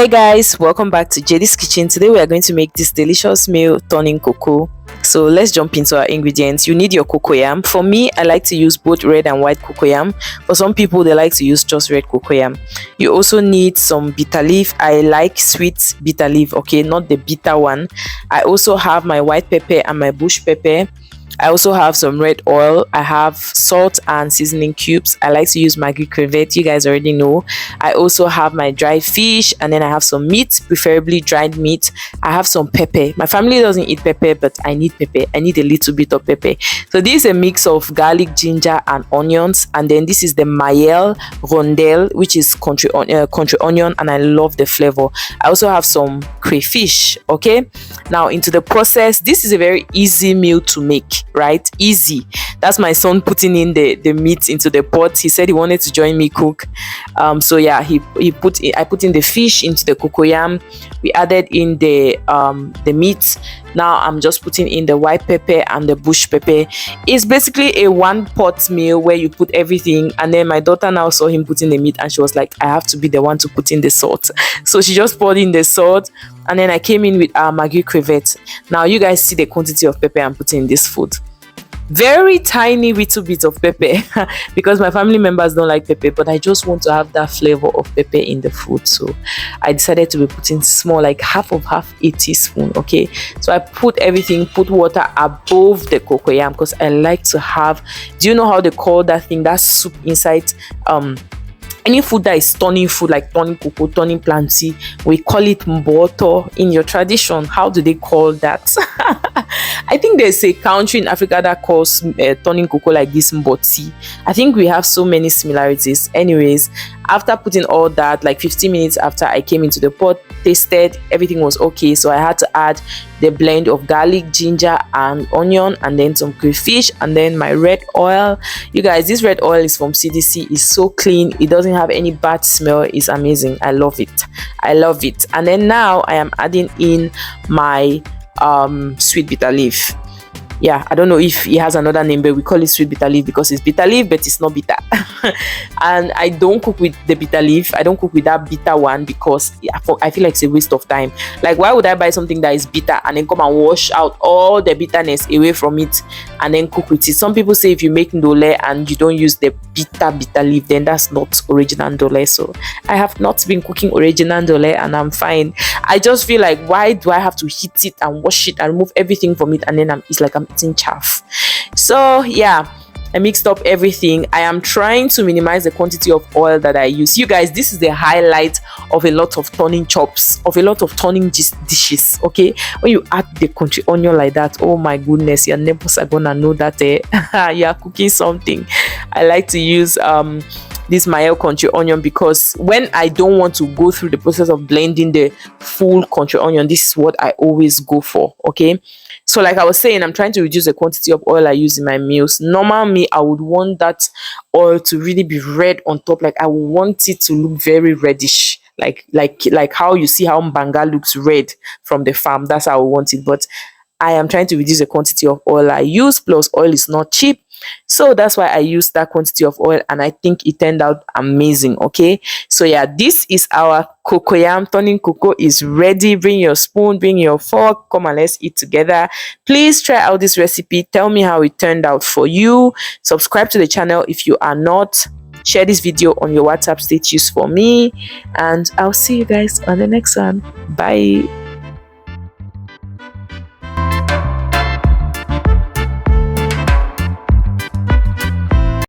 Hey guys, welcome back to JD's Kitchen. Today we are going to make this delicious meal, turning cocoa. So let's jump into our ingredients. You need your cocoyam. For me, I like to use both red and white cocoyam. For some people, they like to use just red cocoyam. You also need some bitter leaf. I like sweet bitter leaf, okay, not the bitter one. I also have my white pepper and my bush pepper. I also have some red oil. I have salt and seasoning cubes. I like to use Maggi crevette. You guys already know. I also have my dried fish, and then I have some meat, preferably dried meat. I have some pepper. My family doesn't eat pepper, but I need pepper. I need a little bit of pepper. So this is a mix of garlic, ginger, and onions. And then this is the Mayel rondelle, which is country onion, and I love the flavor. I also have some crayfish. Okay, now into the process. This is a very easy meal to make. Right, easy. That's my son putting in the meat into the pot. He said he wanted to join me cook. So yeah, I put in the fish into the cocoyam. We added in the meat. Now I'm just putting in the white pepper and the bush pepper. It's basically a one pot meal where you put everything, and then my daughter now saw him putting the meat and she was like, I have to be the one to put in the salt. So she just poured in the salt, and then I came in with our Maggi crevette. Now you guys see the quantity of pepper I'm putting in this food. Very tiny little bit of pepper because my family members don't like pepper, but I just want to have that flavor of pepper in the food. So I decided to be putting small, like half a teaspoon. Okay, so I put water above the cocoyam because I like to have, do you know how they call that thing, that soup inside any food that is turning food, like turning cocoa, turning plantain? We call it mboto in your tradition. How do they call that? I think there's a country in Africa that calls turning cocoa like this mboti. I think we have so many similarities. Anyways, after putting all that, like 15 minutes after I came into the pot, tasted, everything was okay. So I had to add the blend of garlic, ginger, and onion, and then some crayfish, and then my red oil. You guys, this red oil is from CDC. It's so clean. It doesn't have any bad smell. It's amazing. I love it. I love it. And then now I am adding in my sweet bitter leaf. Yeah, I don't know if it has another name, but we call it sweet bitter leaf because it's bitter leaf, but it's not bitter. And I don't cook with the bitter leaf. I don't cook with that bitter one because I feel like it's a waste of time. Like, why would I buy something that is bitter and then come and wash out all the bitterness away from it and then cook with it? Some people say if you make ndole and you don't use the bitter leaf, then that's not original ndole. So I have not been cooking original ndole and I'm fine. I just feel like, why do I have to heat it and wash it and remove everything from it, and then it's like I'm eating chaff? So yeah, I mixed up everything. I am trying to minimize the quantity of oil that I use. You guys, this is the highlight of a lot of turning chops, of a lot of turning dishes. Okay, when you add the country onion like that, oh my goodness, your neighbors are gonna know that you are cooking something. I like to use this Mayel country onion because when I don't want to go through the process of blending the full country onion, this is what I always go for. Okay, so like I was saying, I'm trying to reduce the quantity of oil I use in my meals. Normal me, I would want that oil to really be red on top. Like I would want it to look very reddish, like how you see how mbanga looks red from the farm. That's how I want it. But I am trying to reduce the quantity of oil I use, plus oil is not cheap. So that's why I used that quantity of oil, and I think it turned out amazing. Okay, so yeah, this is our cocoyam turning cocoa is ready. Bring your spoon, bring your fork, come and let's eat together. Please try out this recipe. Tell me how it turned out for you. Subscribe to the channel if you are not. Share this video on your WhatsApp status for me, and I'll see you guys on the next one. Bye.